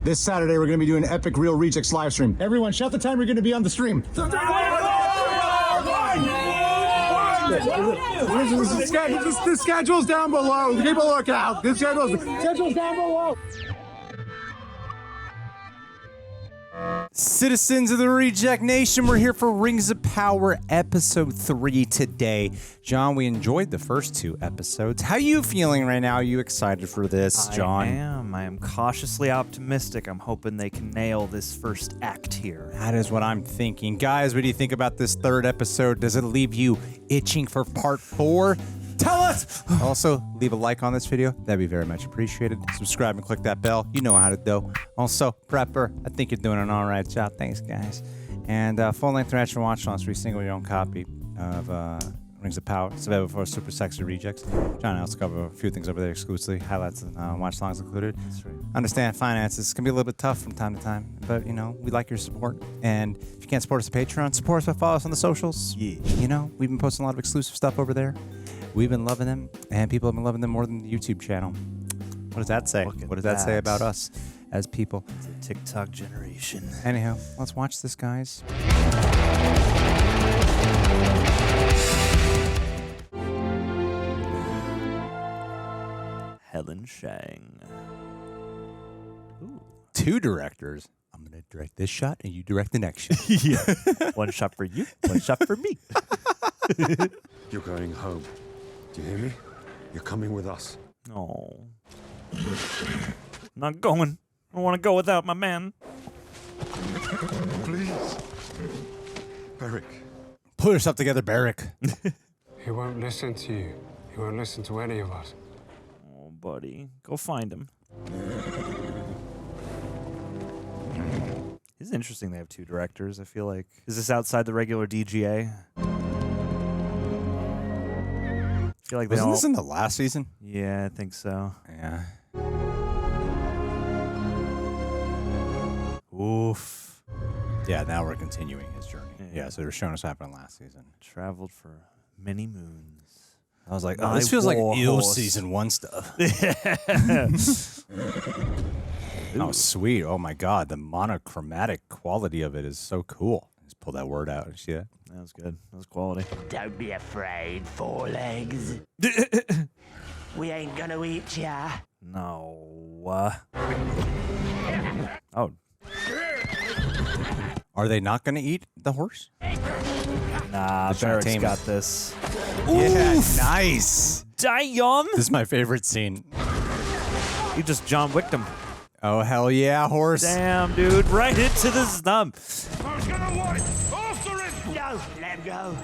This Saturday, we're going to be doing an epic Real Rejects live stream. Everyone, shout the time you're going to be on the stream. The schedule's down below. Keep a lookout. The schedule's down below. Citizens of the Reject Nation, we're here for Rings of Power Episode 3 today. John, we enjoyed the first 2 episodes. How are you feeling right now? Are you excited for this, John? I am cautiously optimistic. I'm hoping they can nail this first act here. That is what I'm thinking. Guys, what do you think about this 3rd episode? Does it leave you itching for part 4? Tell us! Also, leave a like on this video. That'd be very much appreciated. Subscribe and click that bell. You know how to do. Also, Prepper, I think you're doing an alright job. Thanks, guys. And full-length international watch on free single your own copy of Rings of Power. It's available for Super Sexy Rejects. John and I also cover a few things over there exclusively. Highlights and watch songs included. That's right. Understand finances can be a little bit tough from time to time, but you know, we like your support. And if you can't support us on Patreon, support us by following us on the socials. Yeah. You know, we've been posting a lot of exclusive stuff over there. We've been loving them, and people have been loving them more than the YouTube channel. What does that say? What does that say about us as people? It's a TikTok generation. Anyhow, let's watch this, guys. Helen Shang. Ooh. 2 directors. I'm going to direct this shot, and you direct the next shot. Yeah. One shot for you, one shot for me. You're going home. Do you hear me? You're coming with us. No. Not going. I want to go without my man. Please. Beric. Pull yourself together, Beric. He won't listen to you. He won't listen to any of us. Oh, buddy. Go find him. It's interesting they have 2 directors, I feel like. Is this outside the regular DGA? I feel like Wasn't this in the last season? Yeah, I think so. Yeah. Oof. Yeah, now we're continuing his journey. Yeah, so they're showing us what happened last season. Traveled for many moons. I was like, oh, this feels like ill season 1 stuff. Oh, sweet. Oh, my God. The monochromatic quality of it is so cool. Just pull that word out. You see that? That was good. That was quality. Don't be afraid, 4 legs. We ain't gonna eat ya. No. Oh. Are they not going to eat the horse? Nah, Barrett's got this. Yeah, nice. Damn. This is my favorite scene. You just John Wicked him. Oh, hell yeah, horse. Damn, dude. Right into the stump. No, let him go.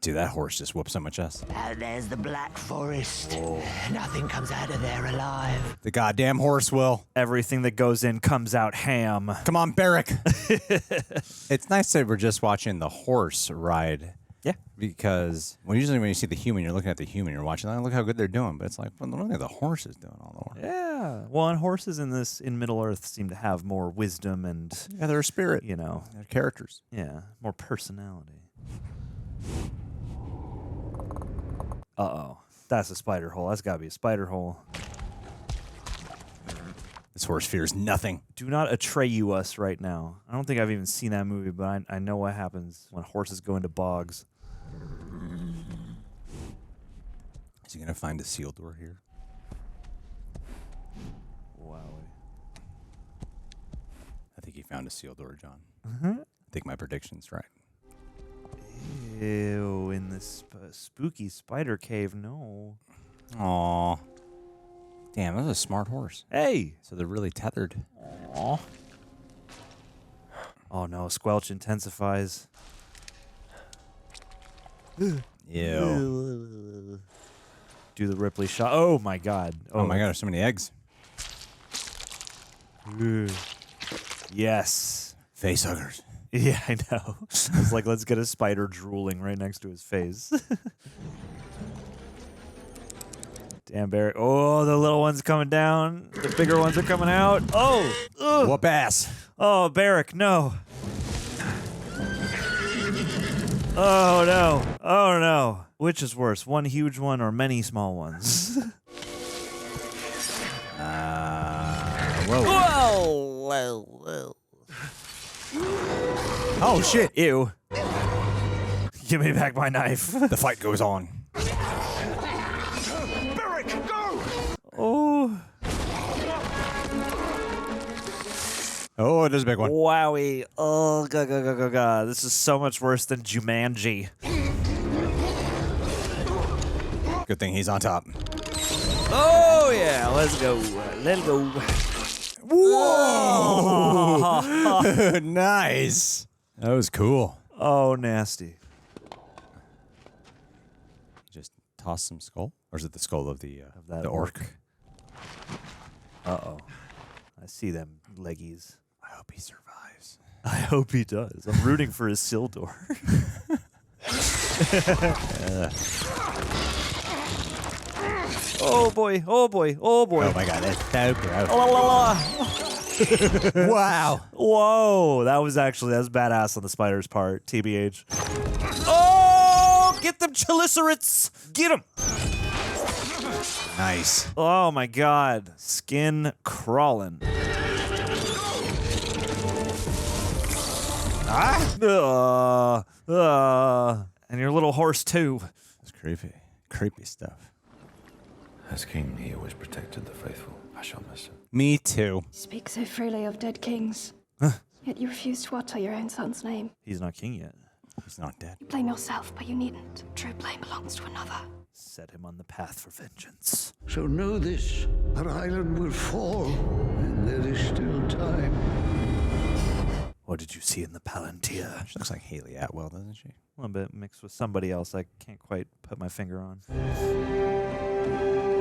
Dude, that horse just whoops so much ass. There's the Black Forest. Nothing comes out of there alive. The goddamn horse will. Everything that goes in comes out ham. Come on, Beric. It's nice that we're just watching the horse ride. Yeah. Because usually when you see the human, you're looking at the human, you're watching, look how good they're doing. But it's like, well, look at the horse is doing all the work. Yeah. Well, and horses in Middle-earth seem to have more wisdom and... Yeah, they're a spirit. You know. They're characters. Yeah. More personality. Uh-oh. That's a spider hole. That's got to be a spider hole. This horse fears nothing. Do not Atreyu us right now. I don't think I've even seen that movie, but I know what happens when horses go into bogs. Is he going to find a seal door here? Wow. I think he found a seal door, John. Mm-hmm. I think my prediction's right. Ew, in this spooky spider cave, no. Aw. Damn, that was a smart horse. Hey! So they're really tethered. Aw. Oh no, squelch intensifies. Ew. Do the Ripley shot. Oh my god. Oh my god, there's so many eggs. Yes. Facehuggers. Yeah, I know. I was like, let's get a spider drooling right next to his face. Damn, Barrett. Oh, the little one's coming down. The bigger ones are coming out. Oh! Ugh. Whoop ass. Oh, Barrick, no. Oh, no. Oh, no. Which is worse, one huge one or many small ones? Whoa! Oh shit! Ew. Give me back my knife. The fight goes on. Oh. Oh, there's a big one. Wowie. Oh, God. This is so much worse than Jumanji. Good thing he's on top. Oh, yeah. Let's go. Let's go. Whoa! Nice. That was cool. Oh, nasty. Just toss some skull? Or is it the skull of the orc? Uh-oh. I see them leggies. I hope he survives. I hope he does. I'm rooting for his Isildur. Oh boy, oh boy, oh boy. Oh my god, that's so gross. La, la, la. Wow. Whoa, that was badass on the spider's part, TBH. Oh, get them chelicerates. Get them. Nice. Oh my god, skin crawling. And your little horse too. It's creepy. Creepy stuff. As king, he always protected the faithful. I shall miss him. Me too. Speak so freely of dead kings. Yet you refuse to utter your own son's name. He's not king yet. He's not dead. You blame yourself, but you needn't. True blame belongs to another. Set him on the path for vengeance. So know this, our island will fall, and there is still time. What did you see in the Palantir? She looks like Haley Atwell, doesn't she? A little bit mixed with somebody else I can't quite put my finger on.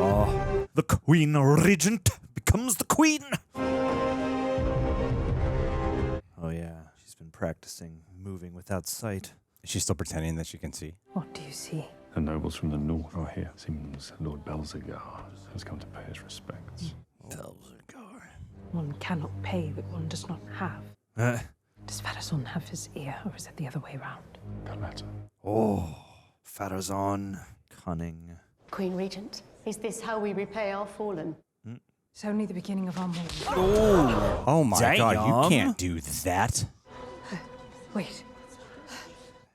Oh, the Queen Regent becomes the Queen! Oh yeah, she's been practicing moving without sight. Is she still pretending that she can see? What do you see? The nobles from the north are here. Seems Lord Belzegar has come to pay his respects. Belzegar. One cannot pay what one does not have. Does Farazon have his ear, or is it the other way round? The latter. Oh, Farazon. Cunning. Queen Regent, is this how we repay our fallen? It's only the beginning of our mourning. Oh my god, you Damn. can't do that. Wait,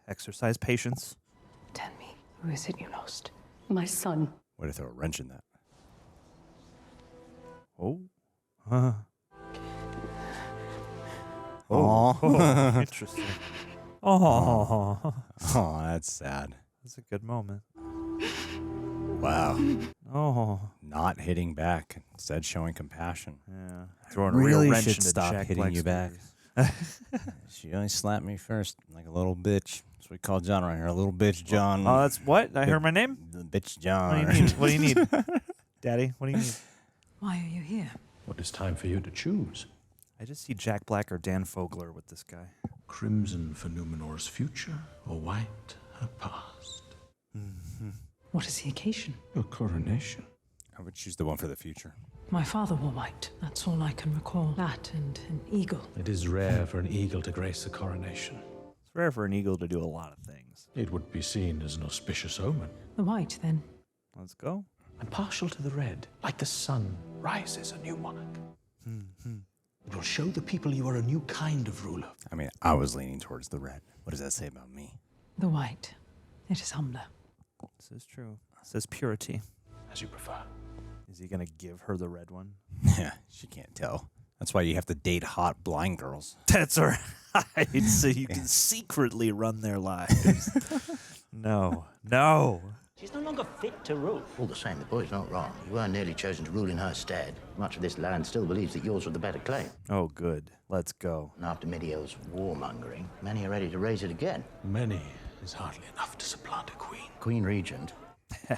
Exercise patience. tell me, who is it you lost? My son. Way to throw a wrench in that. Oh. Oh, Interesting. Oh. oh, that's sad. That's a good moment. Wow. Oh. Not hitting back, instead showing compassion. Yeah. Throwing a Really real wrench should into stop Jack hitting Black's you back. fingers. She only slapped me first, like a little bitch. That's what we call John right here, a little bitch John. Oh, that's what? I heard my name? The bitch John. What do you need? What do you need? Daddy, what do you need? Why are you here? What is time for you to choose? I just see Jack Black or Dan Fogler with this guy. Crimson for Numenor's future, or white her past? What is the occasion? Your coronation. I would choose the one for the future. My father wore white. That's all I can recall. That and an eagle. It is rare for an eagle to grace a coronation. It's rare for an eagle to do a lot of things. It would be seen as an auspicious omen. The white, then. Let's go. I'm partial to the red. Like the sun rises a new monarch. It will show the people you are a new kind of ruler. I mean, I was leaning towards the red. What does that say about me? The white. It is humbler. This is true. This is purity. As you prefer. Is he going to give her the red one? Yeah, she can't tell. That's why you have to date hot blind girls. That's right. So you can secretly run their lives. No. She's no longer fit to rule. All the same, the boy's not wrong. You weren't nearly chosen to rule in her stead. Much of this land still believes that yours was the better claim. Oh, good. Let's go. And after Midiel's warmongering, many are ready to raise it again. Many is hardly enough to supplant a queen. Queen Regent.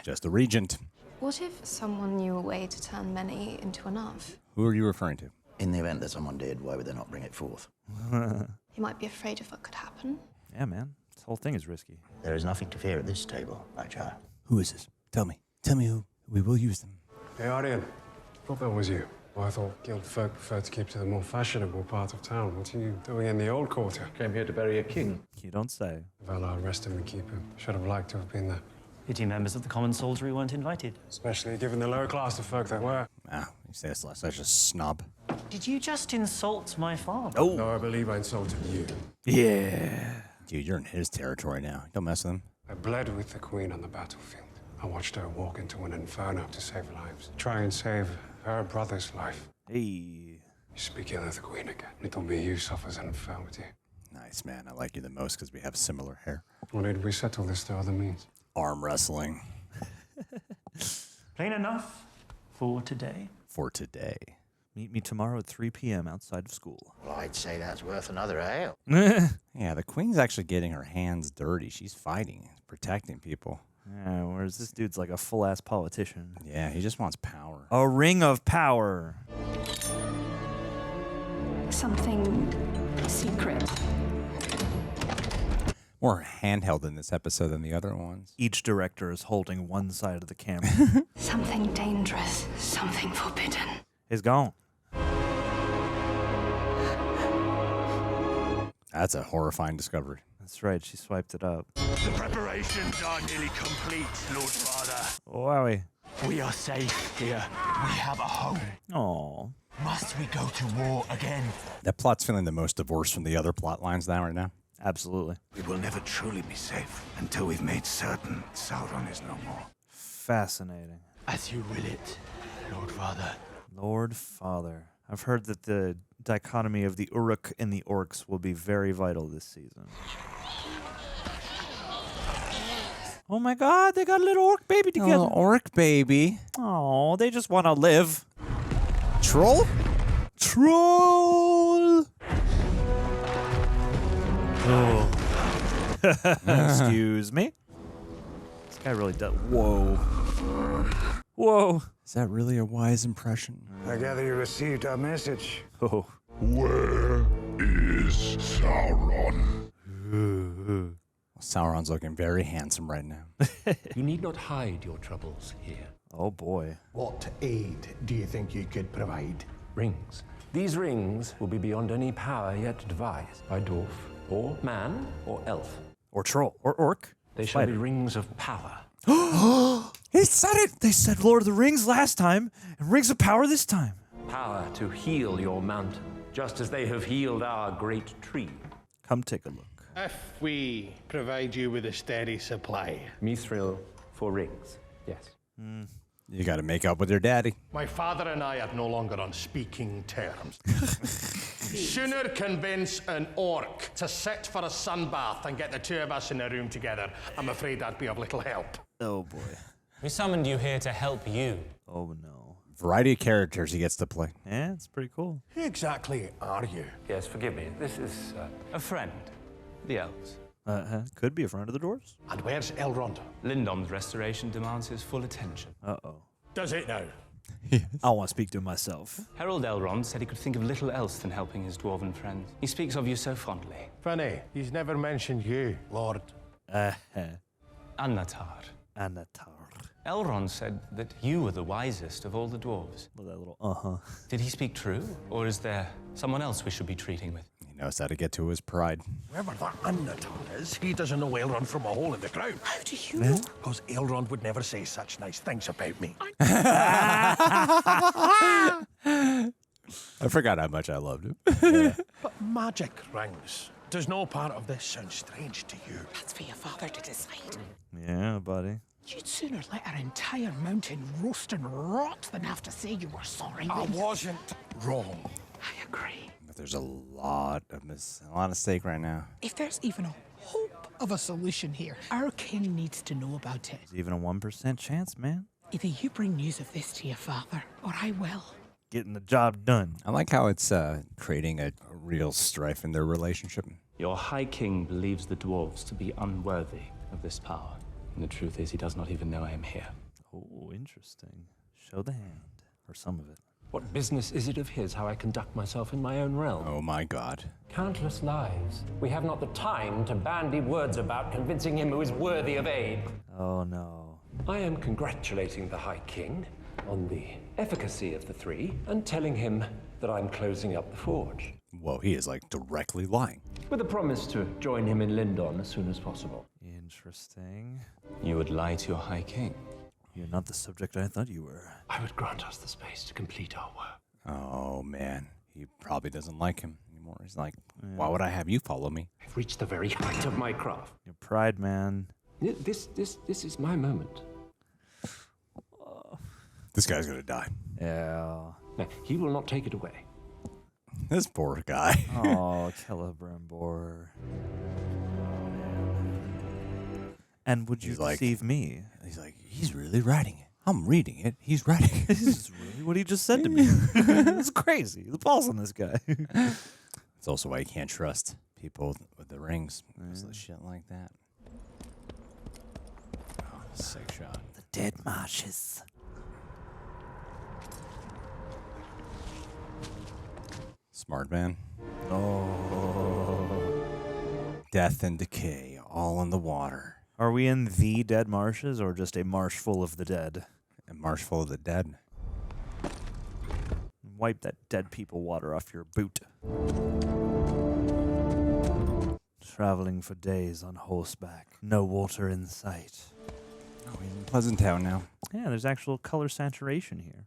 Just the regent. What if someone knew a way to turn many into enough? Who are you referring to? In the event that someone did, why would they not bring it forth? You might be afraid of what could happen. Yeah, man. This whole thing is risky. There is nothing to fear at this table, my child. Who is this? Tell me. Tell me who. We will use them. Hey, Eärien. Thought that was you. Well, I thought guild folk preferred to keep to the more fashionable part of town. What are you doing in the old quarter? Came here to bury a king. You don't say. Valar, rest him and keep him. Should have liked to have been there. Pity members of the common soldiery weren't invited. Especially given the lower class of folk they were. Ah, you say that's such a snub. Did you just insult my father? Oh. No, I believe I insulted you. Yeah. Dude, you're in his territory now. Don't mess with him. I bled with the Queen on the battlefield. I watched her walk into an inferno to save lives. Try and save her brother's life. Hey. You speak ill of the Queen again. It'll be you suffers an infirmity. Nice, man. I like you the most because we have similar hair. Or did we settle this through other means? Arm wrestling. Plain enough for today. For today. Meet me tomorrow at 3 p.m. outside of school. Well, I'd say that's worth another ale. Yeah, the Queen's actually getting her hands dirty. She's fighting, protecting people. Yeah, whereas this dude's like a full-ass politician. Yeah, he just wants power. A ring of power. Something secret. More handheld in this episode than the other ones. Each director is holding one side of the camera. Something dangerous. Something forbidden. It's gone. That's a horrifying discovery. That's right, she swiped it up. The preparations are nearly complete, Lord Father. Wowie. We are safe here. We have a home. Aww. Must we go to war again? That plot's feeling the most divorced from the other plot lines now, right now. Absolutely. We will never truly be safe until we've made certain Sauron is no more. Fascinating. As you will it, Lord Father. Lord Father. I've heard that the dichotomy of the Uruk and the Orcs will be very vital this season. Oh my god, they got a little orc baby together. Oh, orc baby. Oh, they just want to live. Troll? Troll! Oh. Excuse me. This guy really does. Whoa. Whoa. Is that really a wise impression? I gather you received our message. Oh. Where is Sauron? Sauron's looking very handsome right now. You need not hide your troubles here. Oh boy. What aid do you think you could provide? Rings. These rings will be beyond any power yet devised by dwarf, or man, or elf. Or troll. Or orc. They shall be rings of power. He said it! They said Lord of the Rings last time, and Rings of Power this time. Power to heal your mountain, just as they have healed our great tree. Come take a look. If we provide you with a steady supply. Mithril for rings, yes. You got to make up with your daddy. My father and I are no longer on speaking terms. Sooner convince an orc to sit for a sunbath and get the two of us in a room together. I'm afraid that'd be of little help. Oh boy. We summoned you here to help you. Oh no. Variety of characters he gets to play. Yeah, it's pretty cool. Who exactly are you? Yes, forgive me. This is A friend. The elves. Could be a friend of the dwarves. And where's Elrond? Lindom's restoration demands his full attention. Uh-oh. Does it now? I want to speak to him myself. Herald Elrond said he could think of little else than helping his dwarven friends. He speaks of you so fondly. Funny, he's never mentioned you, Lord. Annatar. Annatar. Elrond said that you were the wisest of all the dwarves. With that little Did he speak true? Or is there someone else we should be treating with? He knows how to get to his pride. Whoever that Annatar is, he doesn't know Elrond from a hole in the ground. How do you know? Because Elrond would never say such nice things about me. I forgot how much I loved him. Yeah. But magic rings. Does no part of this sound strange to you? That's for your father to decide. Yeah, buddy. You'd sooner let our entire mountain roast and rot than have to say you were sorry. I wasn't wrong. I agree. But there's a lot of stake right now. If there's even a hope of a solution here, our king needs to know about it. There's even a 1% chance, man. Either you bring news of this to your father, or I will. Getting the job done. I like how it's creating a real strife in their relationship. Your High King believes the dwarves to be unworthy of this power. And the truth is, he does not even know I am here. Oh, interesting. Show the hand. Or some of it. What business is it of his how I conduct myself in my own realm? Oh my god. Countless lives. We have not the time to bandy words about convincing him who is worthy of aid. Oh no. I am congratulating the High King on the efficacy of the three and telling him that I'm closing up the forge. Whoa, he is like directly lying. With a promise to join him in Lindon as soon as possible. Interesting. You would lie to your High King? You're not the subject I thought you were. I would grant us the space to complete our work. Oh man. he probably doesn't like him anymore. He's like, why would I have you follow me? I've reached the very height of my craft. Your pride, man. This is my moment. This guy's gonna die. Yeah. No, he will not take it away. This poor guy. Oh, Celebrimbor. And would you deceive me? He's like, he's really writing it. I'm reading it. He's writing it. This is really what he just said to me. It's crazy. The balls on this guy. It's also why you can't trust people with the rings. Because of shit like that. Oh, sick shot. The dead marshes. Smart man. Oh. Death and decay, all in the water. Are we in the dead marshes or just a marsh full of the dead? A marsh full of the dead. Wipe that dead people water off your boot. Traveling for days on horseback. No water in sight. Oh, we're in Pleasant Town now. Yeah, there's actual color saturation here.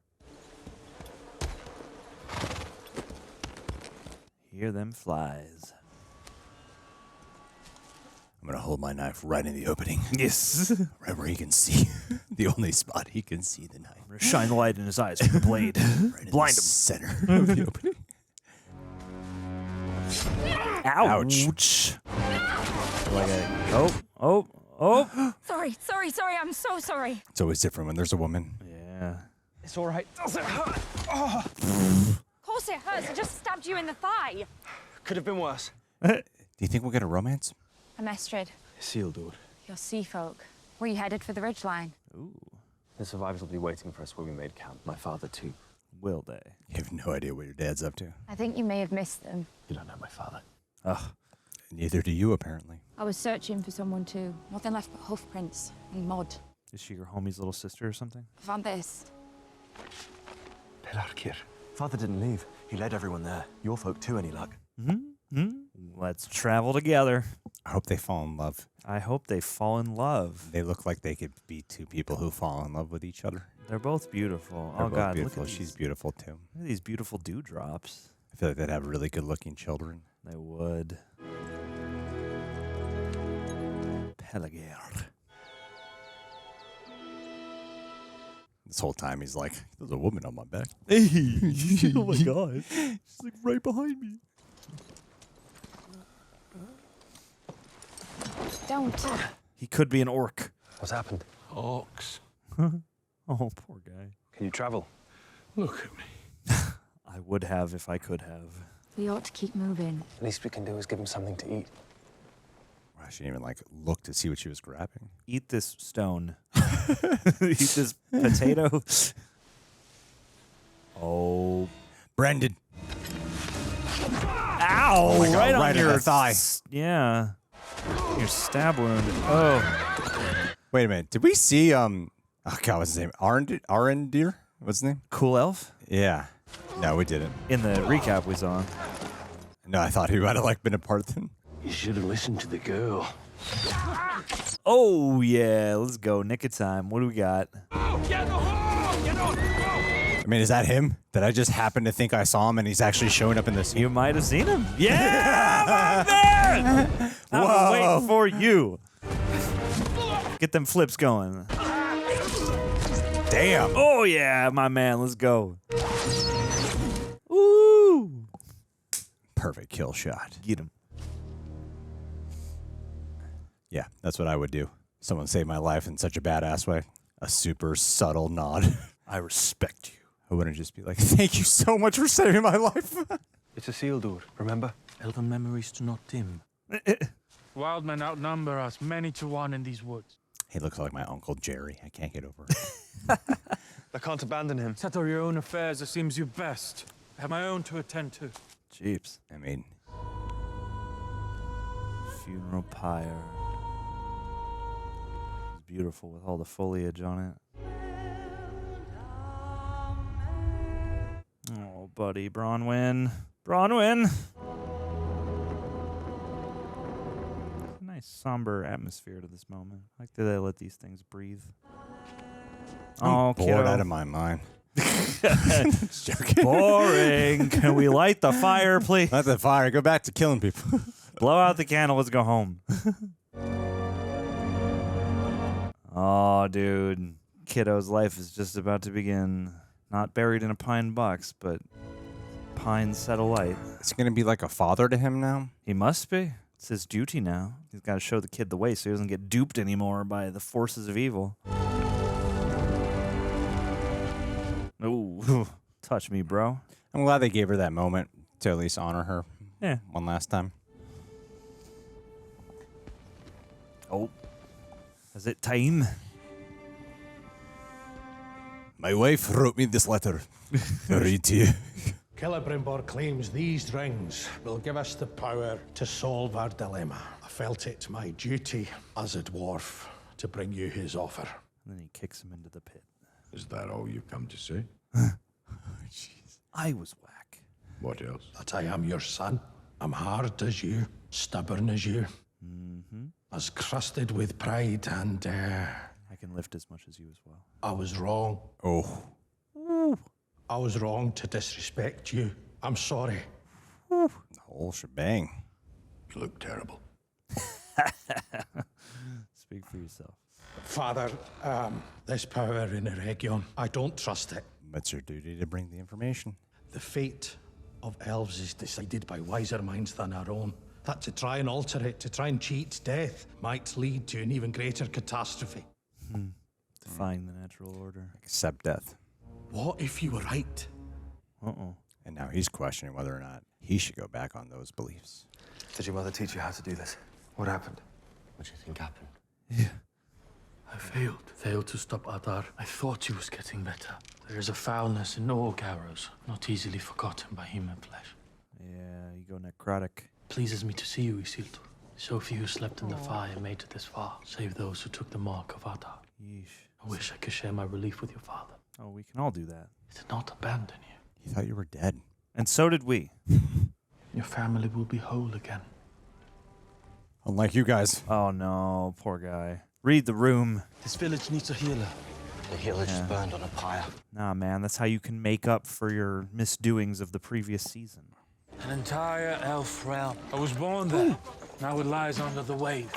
Hear them flies. I'm going to hold my knife right in the opening. Yes. Right where he can see. The only spot he can see the knife. I'm going to shine the light in his eyes with the blade. Right in Blind the him. center of the opening. Ouch. Like a, oh. Sorry, I'm so sorry. It's always different when there's a woman. Yeah. It's all right. Does it hurt? Oh. Of course it hurts. I just stabbed you in the thigh. Could have been worse. Do you think we'll get a romance? I'm Estrid. Isildur. You're sea folk. Were you headed for the ridgeline? Ooh. The survivors will be waiting for us where we made camp. My father, too. Will they? You have no idea what your dad's up to. I think you may have missed them. You don't know my father. Ugh. Neither do you, apparently. I was searching for someone too. Nothing left but hoof prints and mud. Is she your homie's little sister or something? I found this. Pelarkir. Father didn't leave. He led everyone there. Your folk, too, any luck? Let's travel together. I hope they fall in love. I hope they fall in love. They look like they could be two people who fall in love with each other. They're both beautiful. They're oh, both God. beautiful. Look at She's these, beautiful, too. Look at these beautiful dewdrops. I feel like they'd have really good-looking children. They would. Pelarkir. This whole time he's like, there's a woman on my back. Hey! Oh my God. She's like right behind me. Don't. He could be an orc. What's happened? Orcs. Oh, poor guy. Can you travel? Look at me. I would have if I could have. We ought to keep moving. The least we can do is give him something to eat. I shouldn't even, look to see what she was grabbing. Eat this stone. Eat this potato. Oh. Brendan. Ow! Oh my God, right on right your in the thigh. Yeah. Your stab wound. Oh. Wait a minute. Did we see, oh God, what's his name? Arondir? What's his name? Cool elf? Yeah. No, we didn't. In the recap we saw. No, I thought he might have, been a part of them. You should have listened to the girl. Oh, yeah. Let's go. Nick of time. What do we got? I mean, is that him? Did I just happen to think I saw him and he's actually showing up in this? You might have seen him. Yeah! Right there! I'm waiting for you. Get them flips going. Damn. Oh, yeah, my man. Let's go. Ooh. Perfect kill shot. Get him. Yeah, that's what I would do. Someone saved my life in such a badass way. A super subtle nod. I respect you. I wouldn't just be like, thank you so much for saving my life. It's Isildur, remember? Elven memories do not dim. Wild men outnumber us many to one in these woods. He looks like my Uncle Jerry. I can't get over it. I can't abandon him. Settle your own affairs as seems you best. I have my own to attend to. Jeeps. I mean... Funeral pyre. It's beautiful with all the foliage on it. Oh, buddy. Bronwyn. Bronwyn! A nice somber atmosphere to this moment. Like, did they let these things breathe? I'm Oh, bored kiddo. out of my mind. Just joking. Boring. Can we light the fire, please? Light the fire. Go back to killing people. Blow out the candle. Let's go home. Oh, dude. Kiddo's life is just about to begin. Not buried in a pine box, but pine set alight. It's going to be like a father to him now? He must be. It's his duty now. He's got to show the kid the way so he doesn't get duped anymore by the forces of evil. Ooh, touch me, bro. I'm glad they gave her that moment to at least honor her. Yeah. One last time. Oh. Is it time? My wife wrote me this letter to read to you. Celebrimbor claims these rings will give us the power to solve our dilemma. I felt it my duty as a dwarf to bring you his offer. And then he kicks him into the pit. Is that all you've come to say? Jeez. I was whack. What else? That I am your son. I'm hard as you, stubborn as you, as crusted with pride, and I can lift as much as you as well. I was wrong. Oh. I was wrong to disrespect you. I'm sorry. The whole shebang. You look terrible. Speak for yourself. Father, this power in Eärien, I don't trust it. It's your duty to bring the information. The fate of elves is decided by wiser minds than our own. That to try and alter it, to try and cheat death, might lead to an even greater catastrophe. Defying the natural order. Accept death. What if you were right? Uh-oh. And now he's questioning whether or not he should go back on those beliefs. Did your mother teach you how to do this? What happened? What do you think happened? Yeah. I failed to stop Adar. I thought he was getting better. There is a foulness in all Garrows, not easily forgotten by human flesh. Yeah, you go necrotic. Pleases me to see you, Isildur. So few who slept in the fire made it this far, save those who took the mark of Adar. Yeesh. I wish I could share my relief with your father. Oh, we can all do that. He did not abandon you. He thought you were dead. And so did we. Your family will be whole again. Unlike you guys. Oh no, poor guy. Read the room. This village needs a healer. The healer just burned on a pyre. Nah, man, that's how you can make up for your misdoings of the previous season. An entire elf realm. I was born there. Now it lies under the wave.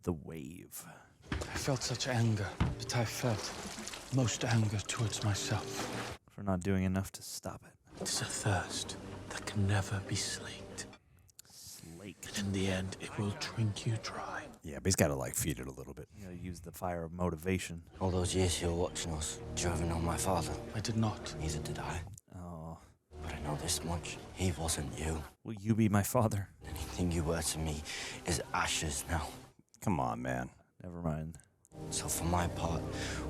The wave. I felt such anger, but I felt most anger towards myself. For not doing enough to stop it. It is a thirst that can never be slaked. Slaked. And in the end, it will drink you dry. Yeah, but he's got to, like, feed it a little bit. You know, use the fire of motivation. All those years you were watching us, did you ever know my father? I did not. Neither did I. Oh. But I know this much. He wasn't you. Will you be my father? Anything you were to me is ashes now. Come on, man. Never mind. So for my part,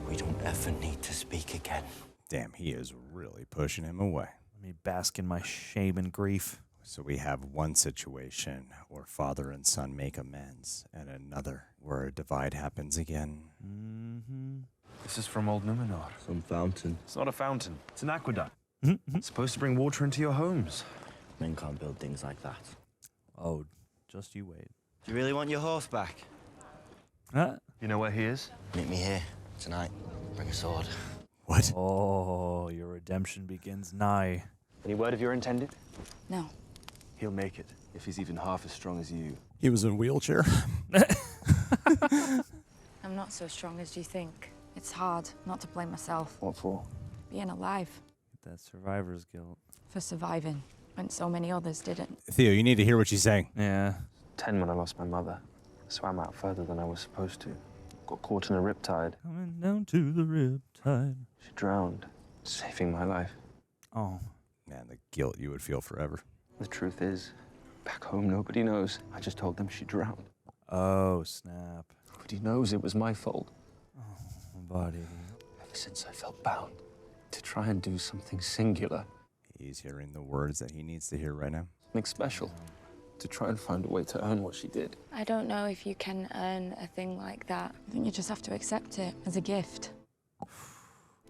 we don't ever need to speak again. Damn, he is really pushing him away. Let me bask in my shame and grief. So we have one situation where father and son make amends, and another where a divide happens again. This is from old Numenor. Some fountain. It's not a fountain. It's an aqueduct. It's supposed to bring water into your homes. Men can't build things like that. Oh, just you wait. Do you really want your horse back? Huh? You know where he is? Meet me here tonight. Bring a sword. What? Oh, your redemption begins nigh. Any word of your intended? No. He'll make it, if he's even half as strong as you. He was in a wheelchair. I'm not so strong as you think. It's hard not to blame myself. What for? Being alive. That survivor's guilt. For surviving, when so many others didn't. Theo, you need to hear what she's saying. Yeah. 10 when I lost my mother. Swam out further than I was supposed to. Got caught in a riptide. Coming down to the riptide. She drowned, saving my life. Oh. Man, the guilt you would feel forever. The truth is, back home nobody knows. I just told them she drowned. Oh, snap. Nobody knows it was my fault. Oh, buddy. Ever since I felt bound to try and do something singular. He's hearing the words that he needs to hear right now. Something special. To try and find a way to earn what she did. I don't know if you can earn a thing like that. I think you just have to accept it as a gift.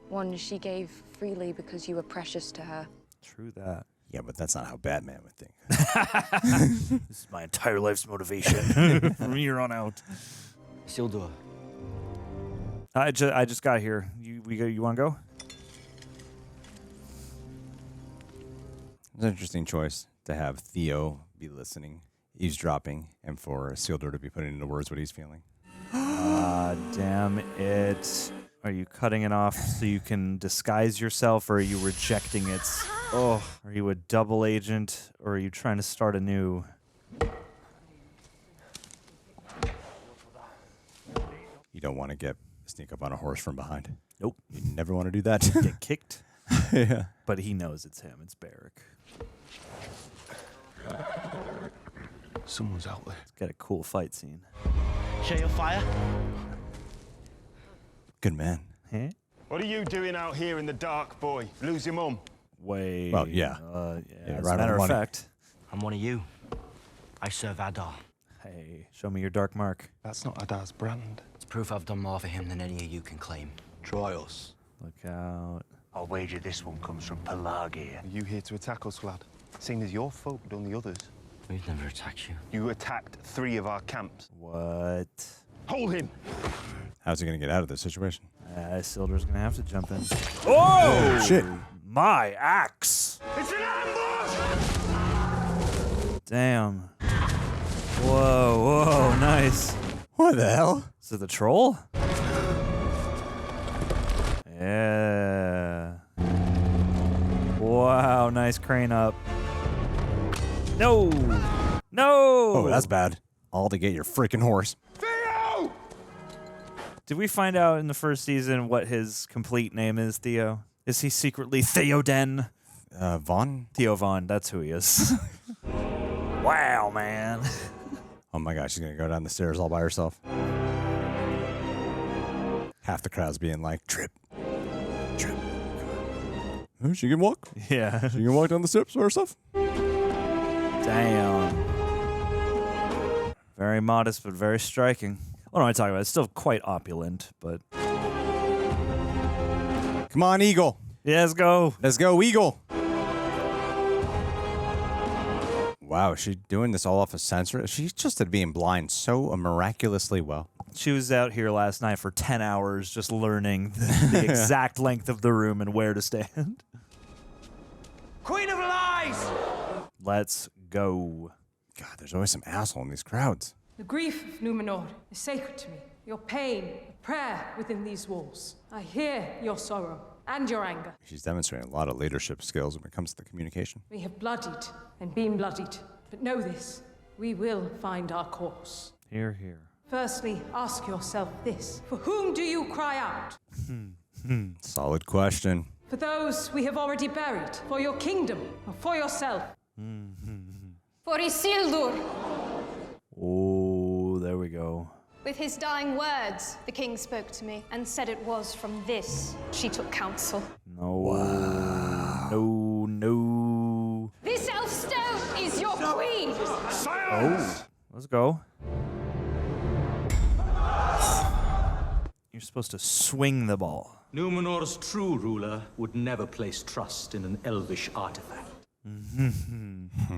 One she gave freely because you were precious to her. True that. Yeah, but that's not how Batman would think. This is my entire life's motivation from here on out. Isildur. I just got here. You want to go? It's an interesting choice to have Theo be listening, eavesdropping, and for Isildur to be putting into words what he's feeling. Damn it. Are you cutting it off so you can disguise yourself, or are you rejecting it? Oh, are you a double agent, or are you trying to start anew? You don't want to sneak up on a horse from behind. Nope. You never want to do that. Get kicked. Yeah. But he knows it's him. It's Beric. Someone's out there. It's got a cool fight scene. Show your fire. Good man. Huh? What are you doing out here in the dark, boy? Lose your mum? Wait. Well, yeah. As right a matter on of money. fact. I'm one of you. I serve Adar. Hey, show me your dark mark. That's not Adar's brand. It's proof I've done more for him than any of you can claim. Try us. Look out. I'll wager this one comes from Pelagia. Are you here to attack us, lad? Seeing as your folk done the others. We've never attacked you. You attacked 3 of our camps. What? Hold him! How's he going to get out of this situation? Isildur's going to have to jump in. Oh! Shit. My axe! It's an ambush! Damn. Whoa, whoa, nice. What the hell? Is it the troll? Yeah. Wow, nice crane up. No! No! Oh, that's bad. All to get your freaking horse. Theo! Did we find out in the first season what his complete name is, Theo? Is he secretly Theoden? Vaughn? Theo Vaughn, that's who he is. Wow, man. Oh my gosh, she's going to go down the stairs all by herself. Half the crowd's being like, trip. Oh, she can walk? Yeah. She can walk down the steps by herself? Damn. Very modest, but very striking. What am I talking about? It's still quite opulent, but... Come on, Eagle. Yeah, let's go. Let's go, Eagle. Wow, is she doing this all off of censor? She's just at being blind so miraculously well. She was out here last night for 10 hours just learning the exact length of the room and where to stand. Queen of Lies! Let's go. God, there's always some asshole in these crowds. The grief of Numenor is sacred to me. Your pain, a prayer within these walls. I hear your sorrow and your anger. She's demonstrating a lot of leadership skills when it comes to the communication. We have bloodied and been bloodied, but know this, we will find our course. Here, here. Firstly, ask yourself this. For whom do you cry out? Solid question. For those we have already buried? For your kingdom? Or for yourself? For Isildur. Oh, there we go. With his dying words, the king spoke to me and said it was from this she took counsel. No. Wow. No, no. This elf stone is your queen! Oh, let's go. You're supposed to swing the ball. Numenor's true ruler would never place trust in an elvish artifact.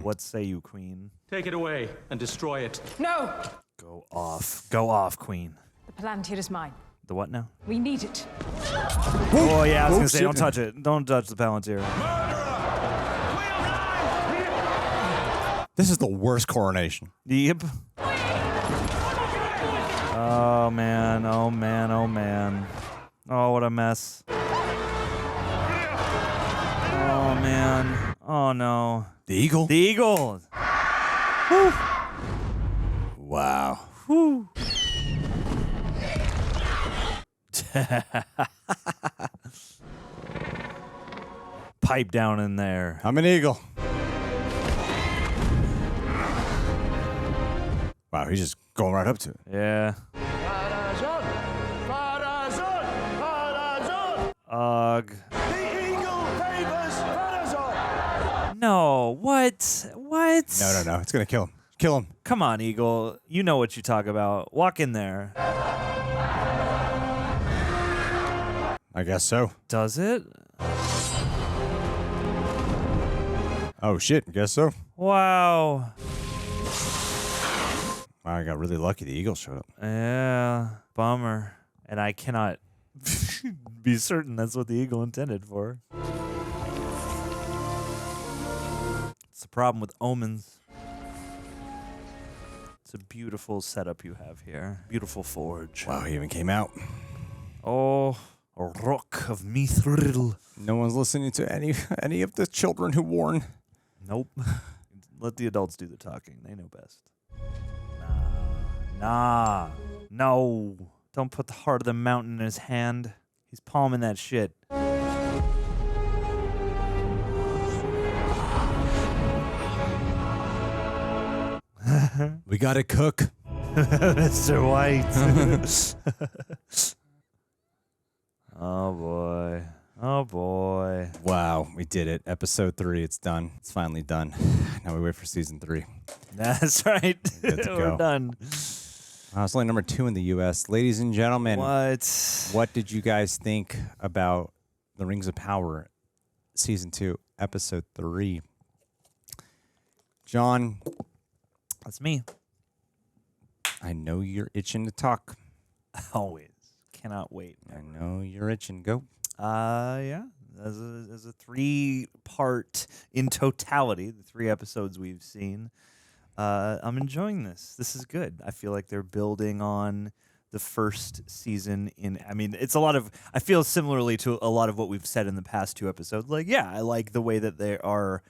What say you, Queen? Take it away and destroy it. No! Go off. Go off, Queen. The Palantir is mine. The what now? We need it. Oh, yeah, I was going to say, don't touch it. Don't touch the Palantir. This is the worst coronation. Yep. Oh, man. Oh, man. Oh, man. Oh, what a mess. Oh, man. Oh, no. The eagle? The eagle. Whew. Wow. Whew. Pipe down in there. I'm an eagle. Wow, he's just going right up to it. Yeah. Ugh. The eagle favors Farazon! No, what? What? No. It's going to kill him. Kill him. Come on, Eagle. You know what you talk about. Walk in there. I guess so. Does it? Oh, shit. I guess so. Wow. Wow, I got really lucky. The eagle showed up. Yeah. Bummer. And I cannot be certain that's what the eagle intended for. the problem with omens. It's a beautiful setup you have here. Beautiful forge. Wow, he even came out. Oh, a rock of mithril. No one's listening to any of the children who warn. Nope. Let the adults do the talking. They know best. Nah. No. Don't put the heart of the mountain in his hand. He's palming that shit. We gotta cook. Mr. White. Oh, boy. Oh, boy. Wow, we did it. Episode 3, it's done. It's finally done. Now we wait for season 3. That's right. Good to We're go. done. It's only number 2 in the U.S. Ladies and gentlemen, what did you guys think about The Rings of Power, Season 2, Episode 3? John. That's me. I know you're itching to talk. Always. Cannot wait. I know you're itching. Go. Yeah. As a 3-part in totality, the 3 episodes we've seen, I'm enjoying this. This is good. I feel like they're building on the first season. It's a lot of. I feel similarly to a lot of what we've said in the past 2 episodes. Like, yeah, I like the way that they are.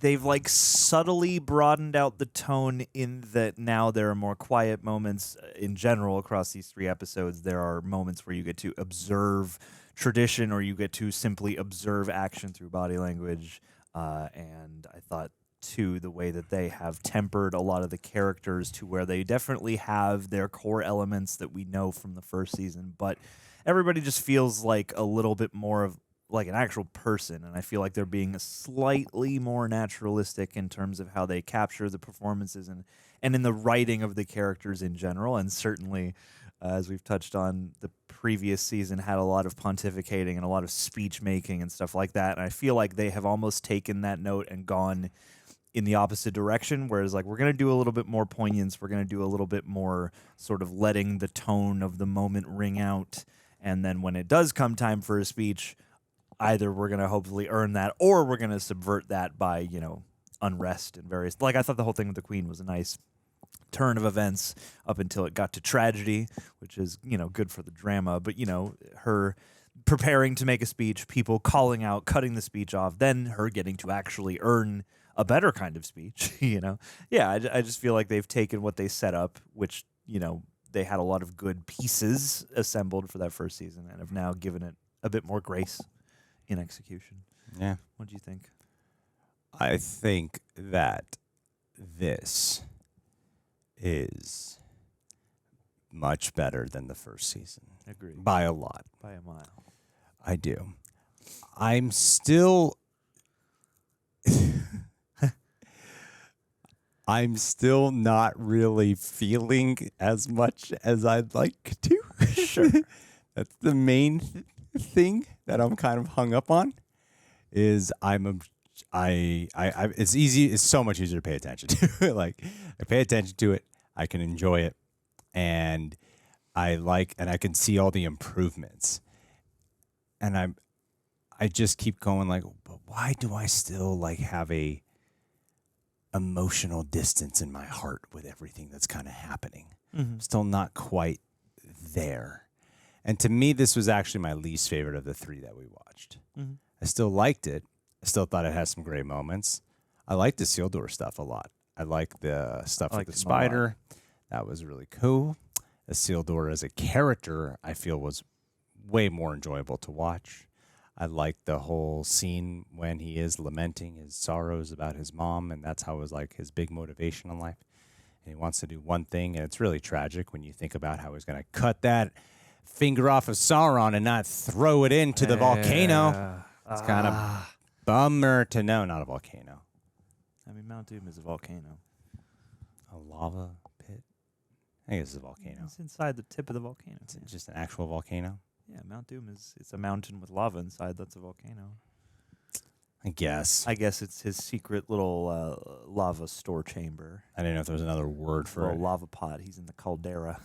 They've like subtly broadened out the tone in that now there are more quiet moments in general across these 3 episodes. There are moments where you get to observe tradition or you get to simply observe action through body language. And I thought, too, the way that they have tempered a lot of the characters to where they definitely have their core elements that we know from the first season, but everybody just feels like a little bit more of like an actual person, and I feel like they're being slightly more naturalistic in terms of how they capture the performances and in the writing of the characters in general. And certainly, as we've touched on, the previous season had a lot of pontificating and a lot of speech making and stuff like that. And I feel like they have almost taken that note and gone in the opposite direction, whereas like we're going to do a little bit more poignance, we're going to do a little bit more sort of letting the tone of the moment ring out, and then when it does come time for a speech, either we're going to hopefully earn that or we're going to subvert that by, unrest and various... Like, I thought the whole thing with the Queen was a nice turn of events up until it got to tragedy, which is, good for the drama. But, her preparing to make a speech, people calling out, cutting the speech off, then her getting to actually earn a better kind of speech, Yeah, I just feel like they've taken what they set up, which, they had a lot of good pieces assembled for that first season and have now given it a bit more grace in execution. Yeah. What do you think? I think that this is much better than the first season. Agreed. By a lot. By a mile. I do. I'm still... I'm still not really feeling as much as I'd like to. Sure. That's the main thing that I'm kind of hung up on. Is it's easy. It's so much easier to pay attention to. Like, I pay attention to it. I can enjoy it, and I can see all the improvements. And I just keep going like, but why do I still like have a emotional distance in my heart with everything that's kind of happening? Mm-hmm. Still not quite there. And to me, this was actually my least favorite of the 3 that we watched. Mm-hmm. I still liked it. I still thought it had some great moments. I liked the Isildur stuff a lot. I like the stuff with the spider. That was really cool. Isildur as a character, I feel, was way more enjoyable to watch. I liked the whole scene when he is lamenting his sorrows about his mom, and that's how it was like his big motivation in life. And he wants to do one thing, and it's really tragic when you think about how he's going to cut that finger off of Sauron and not throw it into the volcano. It's kind of bummer to know. Not a volcano. I mean, Mount Doom is a volcano. A lava pit? I think it's a volcano. It's inside the tip of the volcano. It's just an actual volcano? Yeah, Mount Doom it's a mountain with lava inside. That's a volcano. I guess. I guess it's his secret little lava store chamber. I didn't know if there was another word for it. Lava pod. He's in the caldera.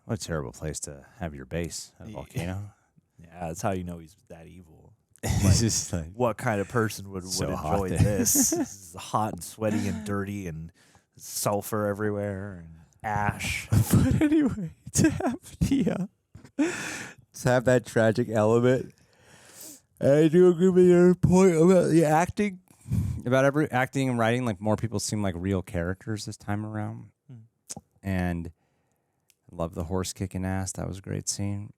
What a terrible place to have your base, a volcano. Yeah, that's how you know he's that evil. It's just like, what kind of person would so hot enjoy there. this? This is hot and sweaty and dirty and sulfur everywhere and ash. But anyway, to have that tragic element. I do agree with your point about the acting. About every acting and writing, like more people seem like real characters this time around. And I love the horse kicking ass. That was a great scene.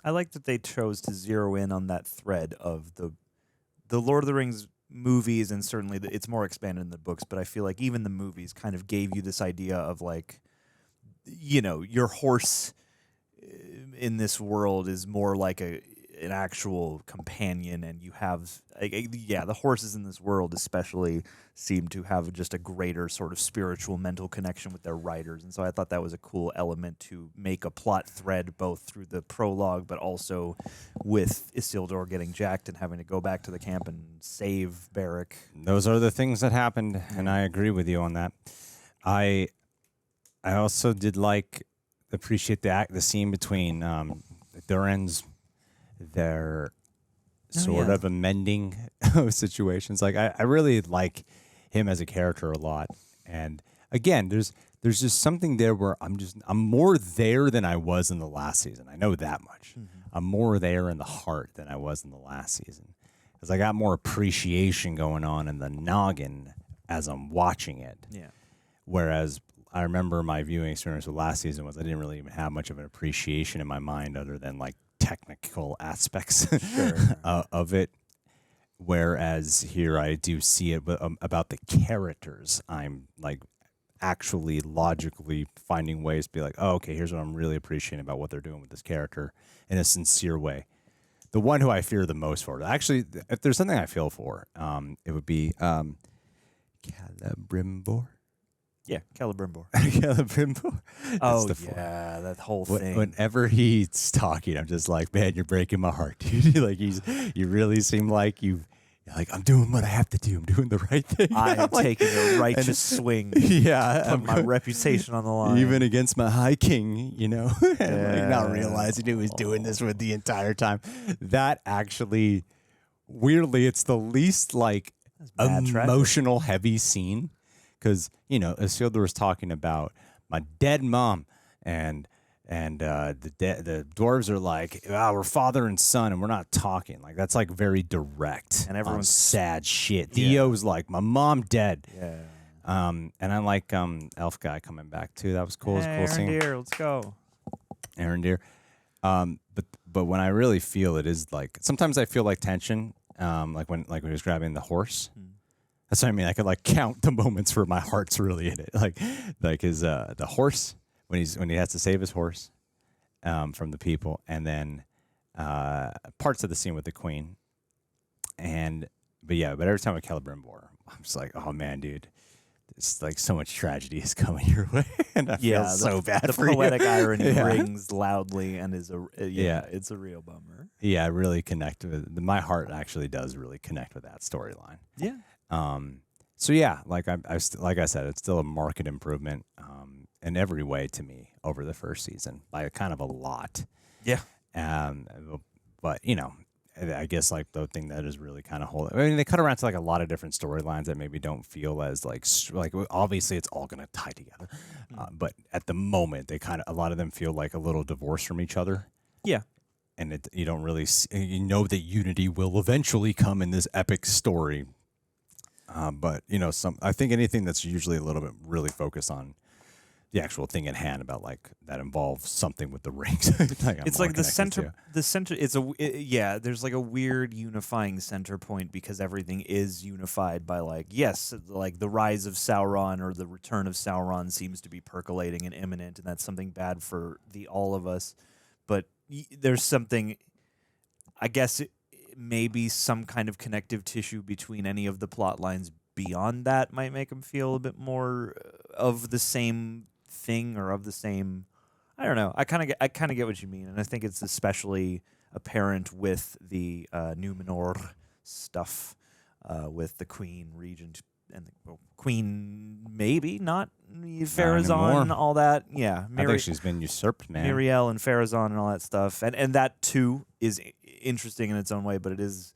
I like that they chose to zero in on that thread of the Lord of the Rings movies, and certainly it's more expanded in the books, but I feel like even the movies kind of gave you this idea of like, you know, your horse in this world is more like an actual companion, and you have, the horses in this world especially seem to have just a greater sort of spiritual mental connection with their riders, and so I thought that was a cool element to make a plot thread both through the prologue but also with Isildur getting jacked and having to go back to the camp and save Beric. Those are the things that happened, and I agree with you on that. I also did appreciate the scene between the Durin's, their sort of amending of situations. Like I really like him as a character a lot. And again, there's just something there where I'm more there than I was in the last season. I know that much. I'm more there in the heart than I was in the last season. Because I got more appreciation going on in the noggin as I'm watching it. Yeah. Whereas I remember my viewing experience with last season was I didn't really even have much of an appreciation in my mind other than like technical aspects of it. Whereas here I do see it about the characters. I'm like actually logically finding ways to be like, oh, okay, here's what I'm really appreciating about what they're doing with this character in a sincere way. The one who I fear the most for, actually, if there's something I feel for, it would be Celebrimbor. Yeah, Celebrimbor. Celebrimbor. Oh, yeah, that whole thing. Whenever he's talking, I'm just like, man, you're breaking my heart, dude. Like you really seem like I'm doing what I have to do. I'm doing the right thing. I'm taking a righteous swing. Yeah. Putting my reputation on the line. Even against my high king, you know, and like not realizing he was doing this with the entire time. That actually, weirdly, it's the least like emotional heavy scene. Because, you know, Isildur was talking about my dead mom, and the dwarves are like, we're father and son, and we're not talking. Like, that's like very direct and everyone's sad shit. Theo's like, my mom dead. Yeah. And I like Elf Guy coming back too. That was cool. It was a cool scene. Arondir, let's go. Arondir. But when I really feel it is like, sometimes I feel like tension, like when he was grabbing the horse. That's what I mean. I could like count the moments where my heart's really in it. Like his the horse when he has to save his horse from the people, and then parts of the scene with the queen. But every time with Celebrimbor, I'm just like, oh man, dude, it's like so much tragedy is coming your way, and I feel so bad the for you. poetic irony rings loudly and is it's a real bummer. Yeah, I really connect with my heart. Actually, does really connect with that storyline. Yeah. So yeah, like like I said, it's still a marked improvement in every way to me over the first season by kind of a lot. Yeah. But you know, I guess like the thing that is really kind of holding. I mean, they cut around to like a lot of different storylines that maybe don't feel as like obviously it's all gonna tie together, but at the moment a lot of them feel like a little divorced from each other. Yeah. And you don't really you know that unity will eventually come in this epic story. But you know, I think anything that's usually a little bit really focused on the actual thing at hand about like that involves something with the rings. It's like the center. It's there's like a weird unifying center point because everything is unified by like the rise of Sauron or the return of Sauron seems to be percolating and imminent, and that's something bad for all of us. But there's something, I guess. Maybe some kind of connective tissue between any of the plot lines beyond that might make them feel a bit more of the same thing or of the same. I don't know. I kind of get what you mean, and I think it's especially apparent with the Numenor stuff with the Queen Regent and the Queen, maybe not Pharazôn, all that. Yeah, I think she's been usurped, man. Míriel and Pharazôn and all that stuff, and that too is interesting in its own way, but it is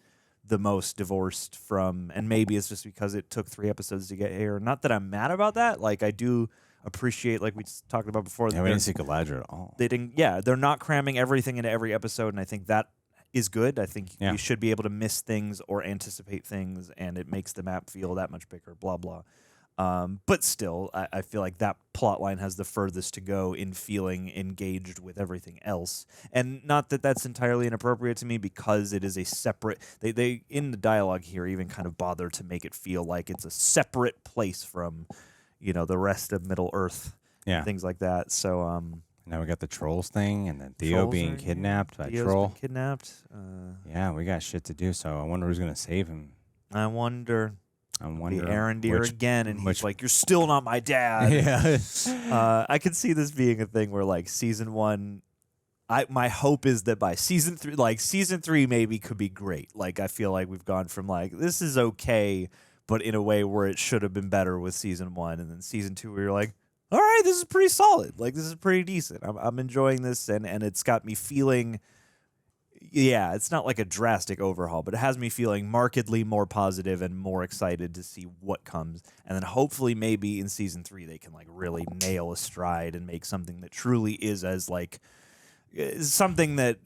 the most divorced from, and maybe it's just because it took 3 episodes to get here. Not that I'm mad about that. Like, I do appreciate, like we talked about before. Yeah, we didn't see Galadriel at all. They didn't. Yeah, they're not cramming everything into every episode, and I think that is good. I think you should be able to miss things or anticipate things, and it makes the map feel that much bigger. Blah blah. But still, I feel like that plot line has the furthest to go in feeling engaged with everything else. And not that that's entirely inappropriate to me, because it is a separate... They in the dialogue here even kind of bother to make it feel like it's a separate place from, the rest of Middle-earth. Yeah. Things like that. So... now we got the trolls thing, and then Theo being kidnapped by Theo's troll. been kidnapped. Yeah, we got shit to do, so I wonder who's going to save him. I wonder... I wonder the Arondir again, and he's like, "You're still not my dad." Yeah. I could see this being a thing where, like, season 1, my hope is that by season 3, like season 3 maybe could be great. Like, I feel like we've gone from like, this is okay, but in a way where it should have been better with season 1, and then season 2 where you're like, all right, this is pretty solid. Like, this is pretty decent. I'm enjoying this, and it's got me feeling. Yeah, it's not like a drastic overhaul, but it has me feeling markedly more positive and more excited to see what comes. And then hopefully maybe in season 3 they can like really nail a stride and make something that truly is as like something that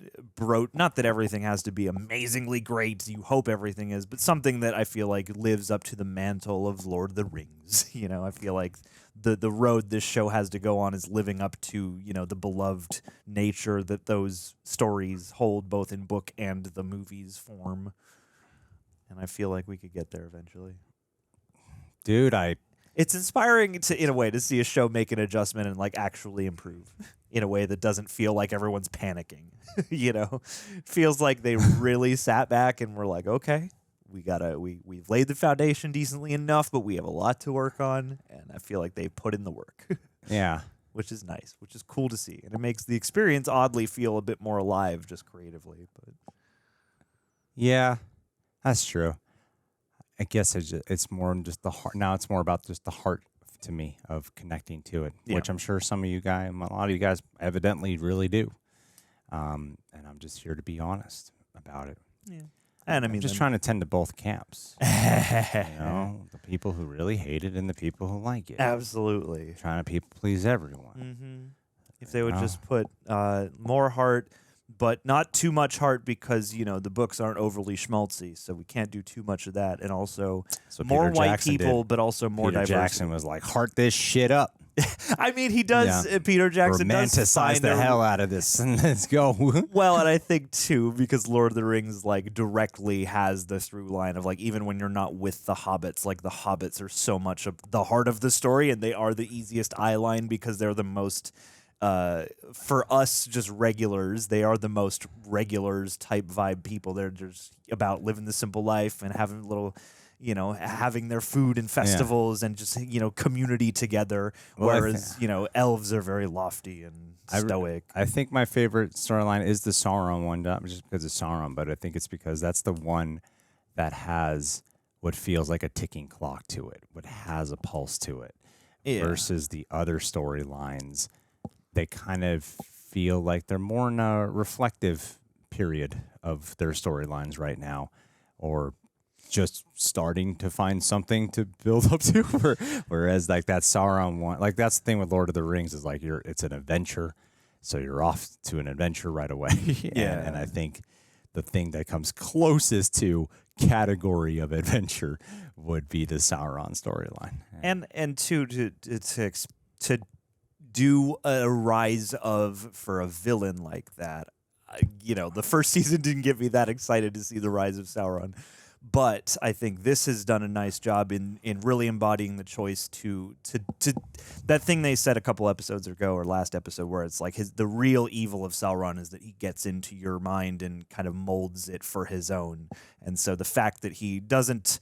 not that everything has to be amazingly great, you hope everything is, but something that I feel like lives up to the mantle of Lord of the Rings. I feel like the road this show has to go on is living up to, the beloved nature that those stories hold, both in book and the movies form. And I feel like we could get there eventually. Dude, it's inspiring in a way to see a show make an adjustment and like actually improve in a way that doesn't feel like everyone's panicking. Feels like they really sat back and were like, okay, we've laid the foundation decently enough, but we have a lot to work on, and I feel like they put in the work. Yeah. Which is nice, which is cool to see. And it makes the experience oddly feel a bit more alive just creatively. But yeah, that's true. I guess it's more just the heart. Now it's more about just the heart to me of connecting to it, which I'm sure some of you guys, a lot of you guys evidently really do. And I'm just here to be honest about it. Yeah. And I'm just trying to tend to both camps. The people who really hate it and the people who like it. Absolutely. Trying to people please everyone. Mm-hmm. If they would just put more heart, but not too much heart, because, the books aren't overly schmaltzy, so we can't do too much of that. And also more white people, but also more diversity. Peter Jackson was like, heart this shit up. I mean, he does. Yeah. Peter Jackson does romanticize the hell out of this, and let's go. Well, and I think too, because Lord of the Rings like directly has the through line of like, even when you're not with the hobbits, like the hobbits are so much of the heart of the story, and they are the easiest eye line because they're the most. For us, just regulars, they are the most regulars type vibe people. They're just about living the simple life and having little. Having their food and festivals and just, community together. Well, whereas, elves are very lofty and stoic. I think my favorite storyline is the Sauron one, not just because of Sauron, but I think it's because that's the one that has what feels like a ticking clock to it, what has a pulse to it, versus the other storylines. They kind of feel like they're more in a reflective period of their storylines right now, or just starting to find something to build up to, whereas like that Sauron one, like that's the thing with Lord of the Rings is like it's an adventure, so you're off to an adventure right away. And I think the thing that comes closest to category of adventure would be the Sauron storyline, and to do a rise for a villain like that. The first season didn't get me that excited to see the rise of Sauron. But I think this has done a nice job in really embodying the choice to that thing they said a couple episodes ago or last episode, where it's like the real evil of Sauron is that he gets into your mind and kind of molds it for his own. And so the fact that he doesn't,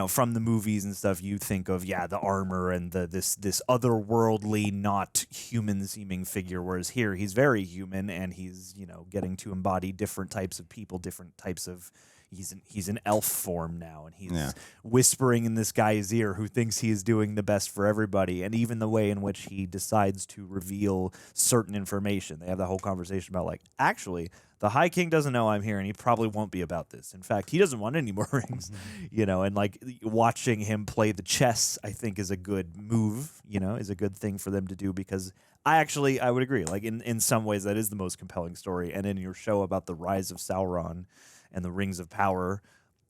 from the movies and stuff, you think of the armor and this otherworldly, not human seeming figure, whereas here he's very human and he's getting to embody different types of people, different types of he's in elf form now, and he's whispering in this guy's ear who thinks he is doing the best for everybody, and even the way in which he decides to reveal certain information. They have that whole conversation about, like, actually, the High King doesn't know I'm here, and he probably won't be about this. In fact, he doesn't want any more rings, you know, and, like, watching him play the chess, I think, is a good move, you know, is a good thing for them to do, because I would agree. Like, in some ways, that is the most compelling story, and in your show about the rise of Sauron and the Rings of Power,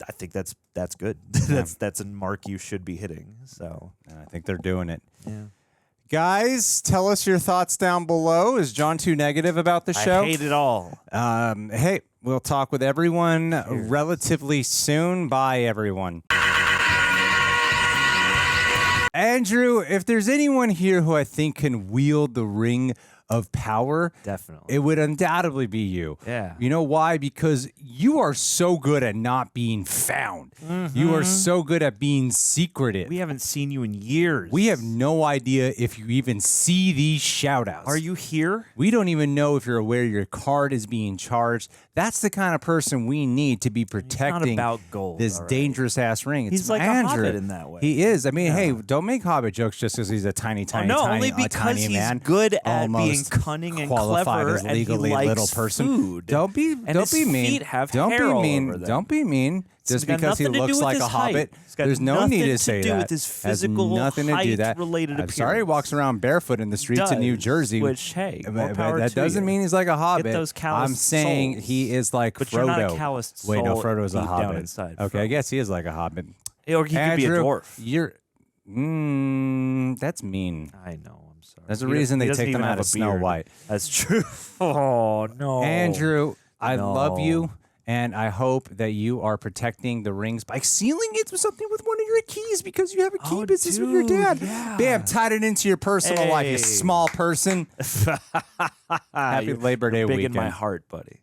I think that's good. that's a mark you should be hitting. So I think they're doing it. Yeah. Guys, tell us your thoughts down below. Is John too negative about the show? I hate it all. Hey, we'll talk with everyone relatively soon. Bye, everyone. Andrew, if there's anyone here who I think can wield the Ring of Power, definitely, it would undoubtedly be you. Yeah. You know why? Because you are so good at not being found. You are so good at being secretive. We haven't seen you in years. We have no idea if you even see these shout-outs. Are you here? We don't even know if you're aware your card is being charged. That's the kind of person we need to be protecting about gold, this dangerous-ass ring. It's He's like Andrew. a hobbit in that way. He is. I mean, hey, don't make Hobbit jokes just because he's a tiny only because tiny he's man. good at Almost being cunning and qualified clever, as and he legally likes little person. food. Don't be his mean. feet have don't hair be all mean. over them. Don't be mean. Just got because he nothing to do looks with like his a hobbit, height. It's got there's no need to say nothing to do that. with his Has physical nothing to do that. height-related I'm sorry he walks around barefoot in the streets of New Jersey. Which, hey, more but power that to doesn't you. mean he's like a hobbit. Get those calloused I'm saying souls. he is like But Frodo. you're not a calloused Wait, no, soul Frodo's a deep down hobbit. inside, Okay, I guess he is like a hobbit. Or he could be a Andrew, dwarf. You're. That's mean. I know. I'm sorry. There's a reason they take them out of Snow White. That's true. Oh no, Andrew, I love you, and I hope that you are protecting the rings by sealing it with something with one of your keys, because you have a key business with your dad. yeah. Bam, tied it into your personal life, you Hey. small person. Happy You're Labor Day big weekend. in my heart, buddy.